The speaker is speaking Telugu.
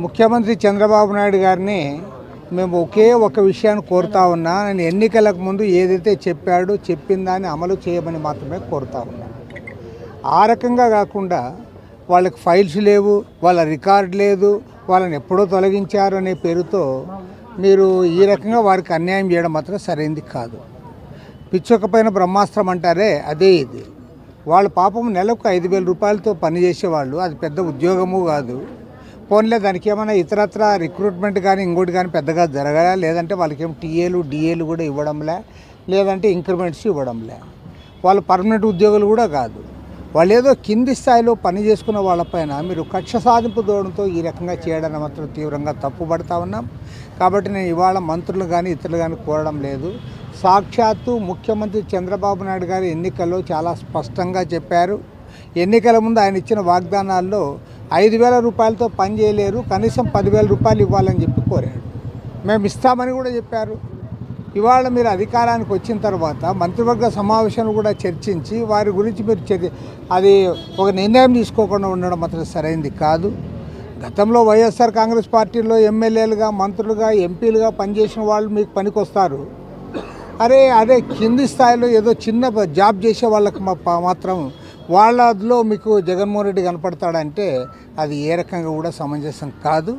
ముఖ్యమంత్రి చంద్రబాబు నాయుడు గారిని మేము ఒకే ఒక విషయాన్ని కోరుతా ఉన్నా, నేను ఎన్నికలకు ముందు ఏదైతే చెప్పాడో చెప్పిన దాన్ని అమలు చేయమని మాత్రమే కోరుతా ఉన్నా. ఆ రకంగా కాకుండా వాళ్ళకి ఫైల్స్ లేవు, వాళ్ళ రికార్డు లేదు, వాళ్ళని ఎప్పుడో తొలగించారు అనే పేరుతో మీరు ఈ రకంగా వారికి అన్యాయం చేయడం మాత్రం సరైంది కాదు. పిచ్చొకపోయిన బ్రహ్మాస్త్రం అంటారే, అదే ఇది. వాళ్ళ పాపం నెలకు 5,000 రూపాయలతో పనిచేసేవాళ్ళు, అది పెద్ద ఉద్యోగము కాదు. పోన్లే దానికి ఏమైనా ఇతరత్ర రిక్రూట్మెంట్ కానీ ఇంకోటి కానీ పెద్దగా జరగలే, లేదంటే వాళ్ళకేం టీఏలు డిఏలు కూడా ఇవ్వడంలే, లేదంటే ఇంక్రిమెంట్స్ ఇవ్వడంలే. వాళ్ళు పర్మనెంట్ ఉద్యోగులు కూడా కాదు. వాళ్ళు ఏదో కింది స్థాయిలో పని చేసుకున్న వాళ్ళపైన మీరు కక్ష సాధింపు ధోరణితో ఈ రకంగా చేయడాన్ని మాత్రం తీవ్రంగా తప్పుపడతా ఉన్నాం. కాబట్టి నేను ఇవాళ మంత్రులు కానీ ఇతరులు కానీ కోరడం లేదు. సాక్షాత్తు ముఖ్యమంత్రి చంద్రబాబు నాయుడు గారు ఎన్నికల్లో చాలా స్పష్టంగా చెప్పారు. ఎన్నికల ముందు ఆయన ఇచ్చిన వాగ్దానాల్లో 5,000 రూపాయలతో పని చేయలేరు, కనీసం 10,000 రూపాయలు ఇవ్వాలని చెప్పి కోరాడు. మేము ఇస్తామని కూడా చెప్పారు. ఇవాళ మీరు అధికారానికి వచ్చిన తర్వాత మంత్రివర్గ సమావేశాలు కూడా చర్చించి వారి గురించి మీరు అది ఒక నిర్ణయం తీసుకోకుండా ఉండడం మాత్రం సరైంది కాదు. గతంలో వైఎస్ఆర్ కాంగ్రెస్ పార్టీలో ఎమ్మెల్యేలుగా, మంత్రులుగా, ఎంపీలుగా పనిచేసిన వాళ్ళు మీకు పనికొస్తారు. అదే కింది స్థాయిలో ఏదో చిన్న జాబ్ చేసే వాళ్ళకి మాత్రం వాళ్ళలో మీకు జగన్మోహన్ రెడ్డి కనపడతాడంటే అది ఏ రకంగా కూడా సమంజసం కాదు.